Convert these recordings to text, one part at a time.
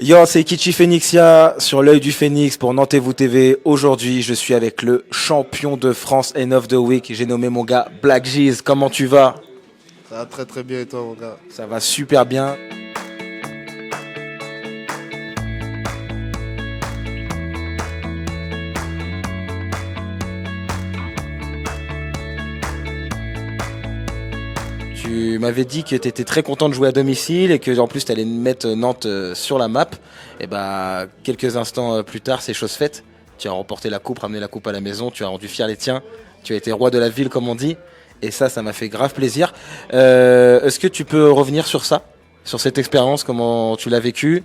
Yo, c'est Kichi Phoenixia sur l'œil du Phénix pour Nantes-vous TV. Aujourd'hui, je suis avec le champion de France End of the Week. J'ai nommé mon gars Black Jeez. Comment tu vas? Ça va très très bien et toi mon gars? Ça va super bien. Tu m'avais dit que tu étais très content de jouer à domicile et que en plus tu allais mettre Nantes sur la map. Et bah quelques instants plus tard, c'est chose faite. Tu as remporté la coupe, ramené la coupe à la maison, tu as rendu fier les tiens. Tu as été roi de la ville comme on dit. Et ça m'a fait grave plaisir. Est-ce que tu peux revenir sur ça, sur cette expérience, comment tu l'as vécue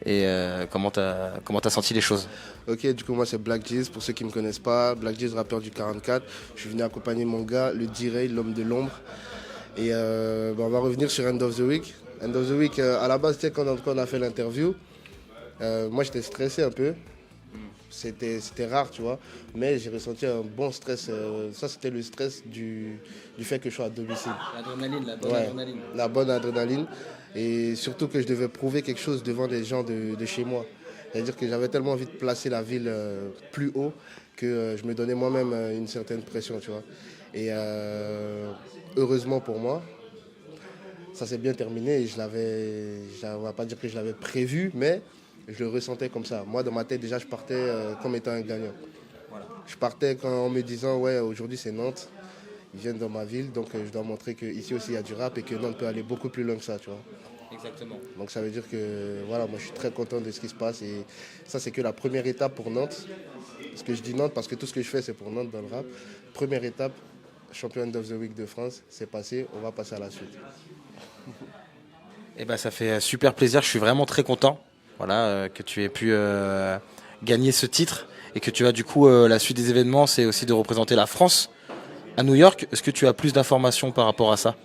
et comment t'as senti les choses? Ok, du coup moi c'est Black Jeez, pour ceux qui ne me connaissent pas, Black Jeez, rappeur du 44. Je suis venu accompagner mon gars, le D-Ray, l'homme de l'ombre. Et on va revenir sur End of the Week. End of the Week, à la base, tu sais, quand on a fait l'interview, moi j'étais stressé un peu. C'était rare, tu vois, mais j'ai ressenti un bon stress. Ça, c'était le stress du fait que je sois à domicile. L'adrénaline, la bonne Ouais, adrénaline. la bonne adrénaline. Et surtout que je devais prouver quelque chose devant des gens de chez moi. C'est-à-dire que j'avais tellement envie de placer la ville plus haut que je me donnais moi-même une certaine pression, tu vois. Et heureusement pour moi, ça s'est bien terminé et on va pas dire que je l'avais prévu, mais je le ressentais comme ça. Moi, dans ma tête, déjà, je partais comme étant un gagnant. Voilà. Je partais en me disant, ouais, aujourd'hui c'est Nantes, ils viennent dans ma ville, donc je dois montrer qu'ici aussi il y a du rap et que Nantes peut aller beaucoup plus loin que ça, tu vois. Exactement. Donc ça veut dire que, voilà, moi je suis très content de ce qui se passe et ça c'est que la première étape pour Nantes. Parce que je dis Nantes parce que tout ce que je fais c'est pour Nantes dans le rap. Première étape, champion of the Week de France, c'est passé, on va passer à la suite. Eh ben, ça fait super plaisir. Je suis vraiment très content, voilà, que tu aies pu gagner ce titre et que tu as du coup la suite des événements, c'est aussi de représenter la France à New York. Est-ce que tu as plus d'informations par rapport à ça?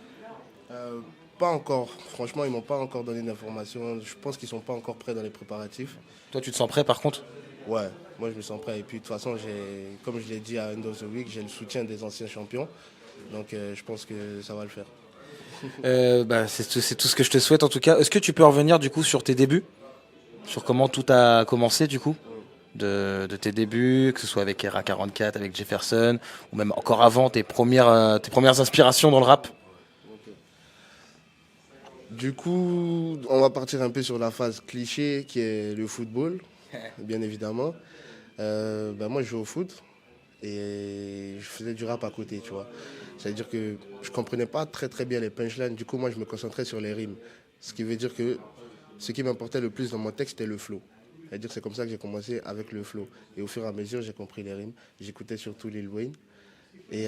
Euh, Pas encore, franchement ils m'ont pas encore donné d'informations. Je pense qu'ils sont pas encore prêts dans les préparatifs. Toi, tu te sens prêt par contre? Ouais, moi je me sens prêt. Et puis de toute façon, comme je l'ai dit à End of the Week, j'ai le soutien des anciens champions. Donc je pense que ça va le faire. Bah, c'est tout ce que je te souhaite en tout cas. Est-ce que tu peux revenir du coup sur tes débuts, sur comment tout a commencé du coup, de tes débuts, que ce soit avec RA44, avec Jefferson, ou même encore avant tes premières inspirations dans le rap? Du coup, on va partir un peu sur la phase cliché qui est le football, bien évidemment. Moi, je joue au foot et je faisais du rap à côté, tu vois. C'est-à-dire que je comprenais pas très très bien les punchlines. Du coup, moi, je me concentrais sur les rimes. Ce qui veut dire que ce qui m'importait le plus dans mon texte, c'était le flow. C'est-à-dire que c'est comme ça que j'ai commencé avec le flow. Et au fur et à mesure, j'ai compris les rimes. J'écoutais surtout Lil Wayne. Et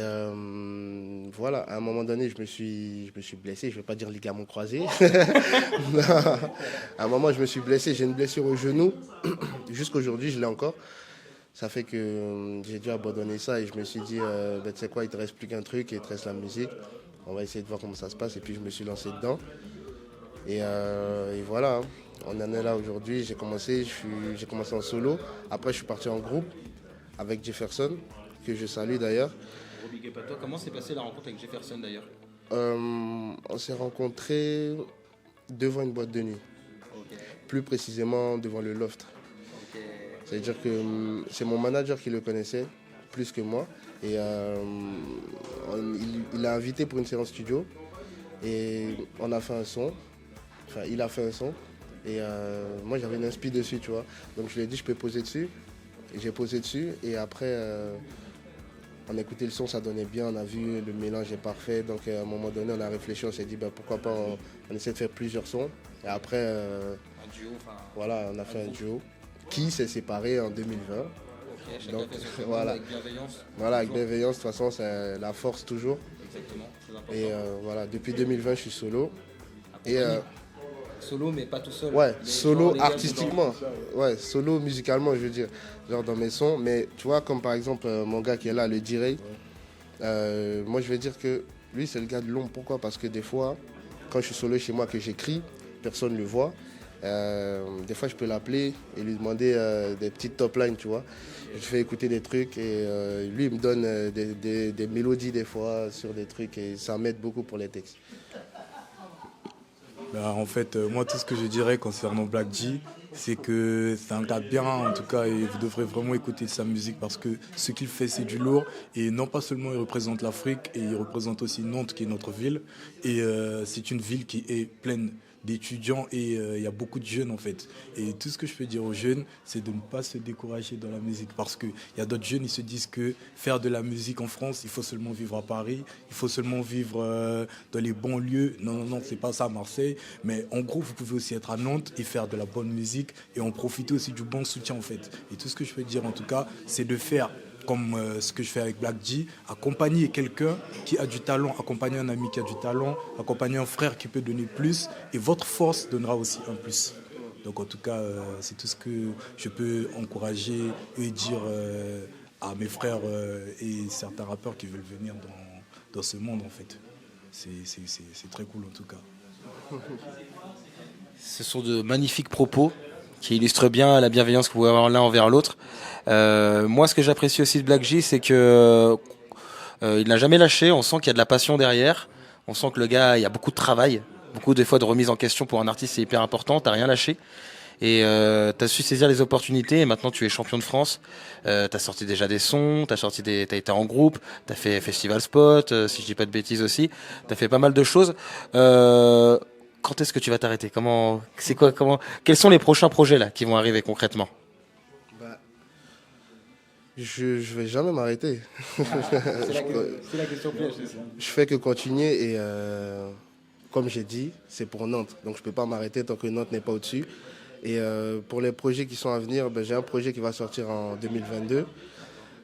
voilà, à un moment donné, je me suis blessé. Je ne vais pas dire ligament croisé. À un moment, je me suis blessé. J'ai une blessure au genou. Jusqu'aujourd'hui, je l'ai encore. Ça fait que j'ai dû abandonner ça et je me suis dit, tu sais quoi, il te reste plus qu'un truc et il te reste la musique. On va essayer de voir comment ça se passe. Et puis, je me suis lancé dedans. Et voilà, hein. On en est là aujourd'hui. J'ai commencé en solo. Après, je suis parti en groupe avec Jefferson, que je salue d'ailleurs. Gros big up à toi. Comment s'est passée la rencontre avec Jefferson d'ailleurs? On s'est rencontrés devant une boîte de nuit, Ok, plus précisément devant le loft. ok. C'est-à-dire que c'est mon manager qui le connaissait plus que moi. Et il l'a invité pour une séance studio. Et on a fait un son. Enfin, il a fait un son. Et moi, j'avais une inspi dessus, tu vois. Donc je lui ai dit, je peux poser dessus. Et j'ai posé dessus. Et après, on a écouté le son, ça donnait bien. On a vu le mélange est parfait. Donc à un moment donné, on a réfléchi. On s'est dit, pourquoi pas, on essaie de faire plusieurs sons. Et après, Un duo, enfin. voilà, on a fait un duo qui s'est séparé en 2020. Ok, chacun Donc fait son chemin voilà, avec bienveillance. voilà, avec Toujours. bienveillance, de toute façon, c'est la force toujours. Exactement, très important. Et voilà, depuis 2020, je suis solo. Et Accompagné. Solo, mais pas tout seul. ouais, Les solo gens, les gars, artistiquement. Ouais, solo musicalement, je veux dire. Genre dans mes sons. Mais tu vois, comme par exemple mon gars qui est là, le D-Ray, moi je vais dire que lui, c'est le gars de l'ombre. Pourquoi? Parce que des fois, quand je suis solo chez moi, que j'écris, personne ne le voit. Des fois, je peux l'appeler et lui demander des petites top lines, tu vois. Je fais écouter des trucs et lui, il me donne des mélodies des fois sur des trucs et ça m'aide beaucoup pour les textes. Bah, en fait, moi, tout ce que je dirais concernant Black G, c'est que c'est un gars bien, en tout cas, et vous devrez vraiment écouter sa musique parce que ce qu'il fait, c'est du lourd. Et non pas seulement il représente l'Afrique, et il représente aussi Nantes, qui est notre ville. Et c'est une ville qui est pleine d'étudiants et il y a beaucoup de jeunes en fait. Et tout ce que je peux dire aux jeunes, c'est de ne pas se décourager dans la musique parce qu'il y a d'autres jeunes, ils se disent que faire de la musique en France, il faut seulement vivre à Paris, il faut seulement vivre dans les bons lieux. Non, non, non, c'est pas ça à Marseille. Mais en gros, vous pouvez aussi être à Nantes et faire de la bonne musique et en profiter aussi du bon soutien en fait. Et tout ce que je peux dire en tout cas, c'est de faire comme ce que je fais avec Black G, accompagner quelqu'un qui a du talent, accompagner un ami qui a du talent, accompagner un frère qui peut donner plus, et votre force donnera aussi un plus. Donc en tout cas, c'est tout ce que je peux encourager et dire à mes frères et certains rappeurs qui veulent venir dans ce monde en fait. C'est très cool en tout cas. Ce sont de magnifiques propos qui illustrent bien la bienveillance que vous pouvez avoir l'un envers l'autre. Moi, ce que j'apprécie aussi de Black J, c'est que il n'a jamais lâché. On sent qu'il y a de la passion derrière. On sent que le gars, il y a beaucoup de travail, beaucoup des fois de remise en question pour un artiste, c'est hyper important. T'as rien lâché. Et t'as su saisir les opportunités et maintenant tu es champion de France. T'as sorti déjà des sons, t'as été en groupe, t'as fait Festival Spot, si je dis pas de bêtises aussi. T'as fait pas mal de choses. Quand est-ce que tu vas t'arrêter? Quels sont les prochains projets là qui vont arriver concrètement? Bah, je vais jamais m'arrêter. C'est la question piège. Je fais que continuer et comme j'ai dit, c'est pour Nantes. Donc je peux pas m'arrêter tant que Nantes n'est pas au-dessus. Et pour les projets qui sont à venir, j'ai un projet qui va sortir en 2022.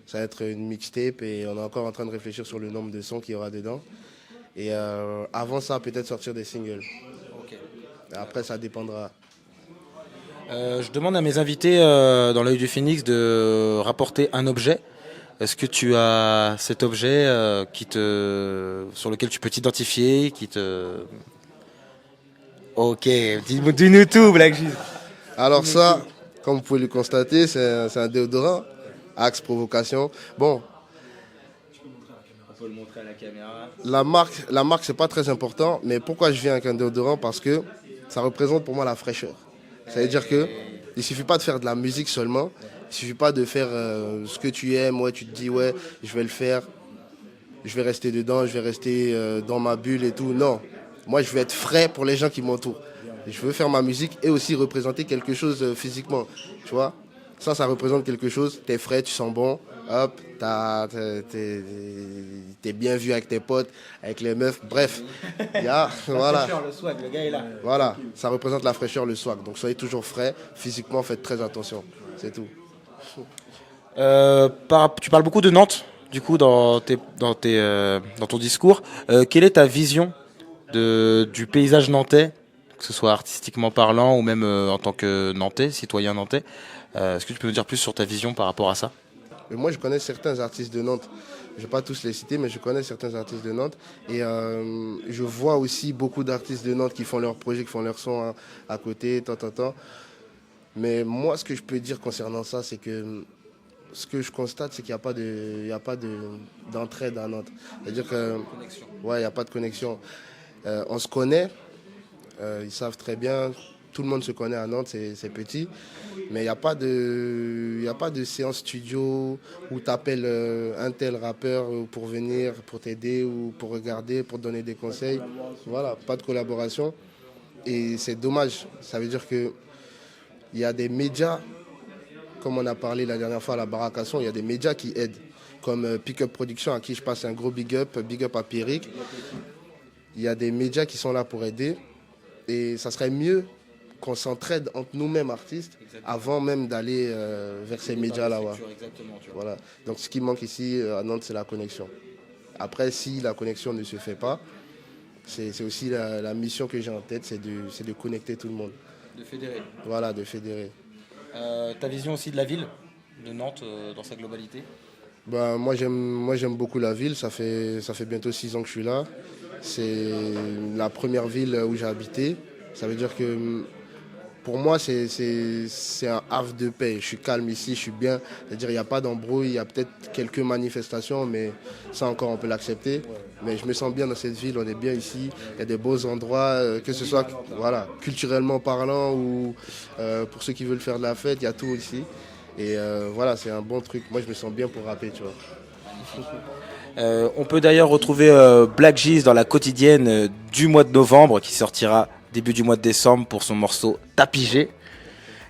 Ça va être une mixtape et on est encore en train de réfléchir sur le nombre de sons qu'il y aura dedans. Et avant ça, peut-être sortir des singles. Ok. Après, ça dépendra. Je demande à mes invités dans l'œil du Phénix de rapporter un objet. Est-ce que tu as cet objet sur lequel tu peux t'identifier, Ok, dis-nous tout, Black J. Alors ça, comme vous pouvez le constater, c'est un déodorant. Axe provocation. Bon, On peut le montrer à la caméra. la marque c'est pas très important, mais pourquoi je viens avec un déodorant? Parce que ça représente pour moi la fraîcheur. Ça veut dire que il suffit pas de faire de la musique seulement. Il suffit pas de faire ce que tu aimes. Ouais, tu te dis ouais, je vais le faire. Je vais rester dedans, je vais rester dans ma bulle et tout. Non, moi je veux être frais pour les gens qui m'entourent. Je veux faire ma musique et aussi représenter quelque chose physiquement. Tu vois, ça représente quelque chose. T'es frais, tu sens bon. Hop, t'es bien vu avec tes potes, avec les meufs. Bref, voilà. Le swag, le gars est là. Voilà, ça représente la fraîcheur, le swag. Donc soyez toujours frais. Physiquement, faites très attention. C'est tout. Tu parles beaucoup de Nantes, du coup, dans ton discours. Quelle est ta vision du paysage nantais, que ce soit artistiquement parlant ou même en tant que Nantais, citoyen nantais? Est-ce que tu peux nous dire plus sur ta vision par rapport à ça? Mais moi, je connais certains artistes de Nantes. Je ne vais pas tous les citer, mais je connais certains artistes de Nantes. Et je vois aussi beaucoup d'artistes de Nantes qui font leurs projets, qui font leurs sons à côté, tant. Mais moi, ce que je peux dire concernant ça, c'est que ce que je constate, c'est qu'il n'y a pas d'entraide à Nantes. C'est-à-dire que, ouais, il n'y a pas de connexion. On se connaît, ils savent très bien. Tout le monde se connaît à Nantes, c'est petit. Mais il n'y a pas de séance studio où tu appelles un tel rappeur pour venir, pour t'aider ou pour regarder, pour te donner des conseils. Voilà, pas de collaboration. Et c'est dommage. Ça veut dire qu'il y a des médias, comme on a parlé la dernière fois à la Baracation, il y a des médias qui aident. Comme Pick Up Production, à qui je passe un gros big up à Pierrick. Il y a des médias qui sont là pour aider. Et ça serait mieux qu'on s'entraide entre nous-mêmes artistes. Exactement. Avant même d'aller vers ces médias-là. Ouais. Voilà. Donc ce qui manque ici à Nantes, c'est la connexion. Après, si la connexion ne se fait pas, c'est aussi la mission que j'ai en tête, c'est de connecter tout le monde. De fédérer. Voilà, de fédérer. Ta vision aussi de la ville, de Nantes dans sa globalité? Bah, moi j'aime beaucoup la ville, ça fait bientôt 6 ans que je suis là. C'est la première ville où j'ai habité. Ça veut dire que pour moi, c'est un havre de paix. Je suis calme ici, je suis bien. C'est-à-dire, il n'y a pas d'embrouille, il y a peut-être quelques manifestations, mais ça encore, on peut l'accepter. Mais je me sens bien dans cette ville, on est bien ici. Il y a des beaux endroits, que ce soit voilà, culturellement parlant ou pour ceux qui veulent faire de la fête, il y a tout ici. Et voilà, c'est un bon truc. Moi, je me sens bien pour rapper, tu vois. On peut d'ailleurs retrouver Black Jeez dans la quotidienne du mois de novembre, qui sortira début du mois de décembre pour son morceau Tapigé,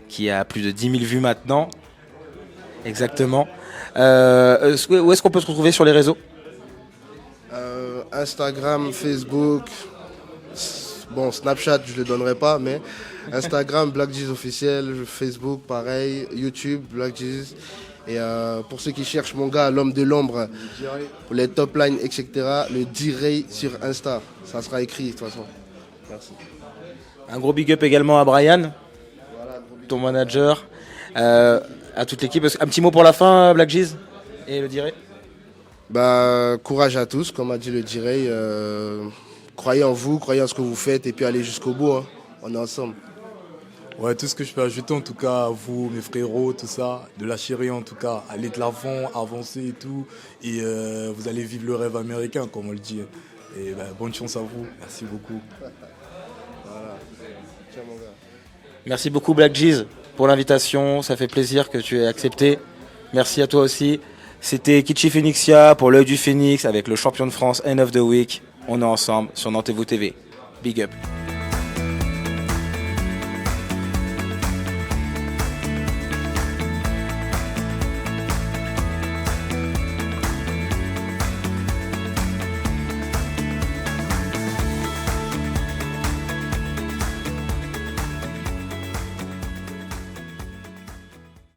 qui a plus de 10 000 vues maintenant. Exactement. Où est-ce qu'on peut se retrouver sur les réseaux? Instagram, Facebook, bon, Snapchat, je ne le donnerai pas, mais Instagram, Black Jeez officiel, Facebook, pareil, YouTube, Black Jeez. Et pour ceux qui cherchent mon gars, l'homme de l'ombre, pour les top lines, etc., le D-Ray sur Insta. Ça sera écrit de toute façon. Merci. Un gros big up également à Brian, ton manager, à toute l'équipe. Un petit mot pour la fin, Black Jeez et le D-Ray. Bah, courage à tous, comme a dit le D-Ray. Croyez en vous, croyez en ce que vous faites et puis allez jusqu'au bout. Hein. On est ensemble. Ouais, tout ce que je peux ajouter en tout cas à vous, mes frérots, tout ça, de lâcher rien en tout cas, aller de l'avant, avancer et tout, et vous allez vivre le rêve américain comme on le dit. Et bonne chance à vous, merci beaucoup. Voilà. Tiens mon gars. Merci beaucoup Black Jeez pour l'invitation, ça fait plaisir que tu aies accepté. Merci à toi aussi. C'était Kitchi Phoenixia pour l'œil du Phénix avec le champion de France End of the Week. On est ensemble sur Nantes TV. Big up.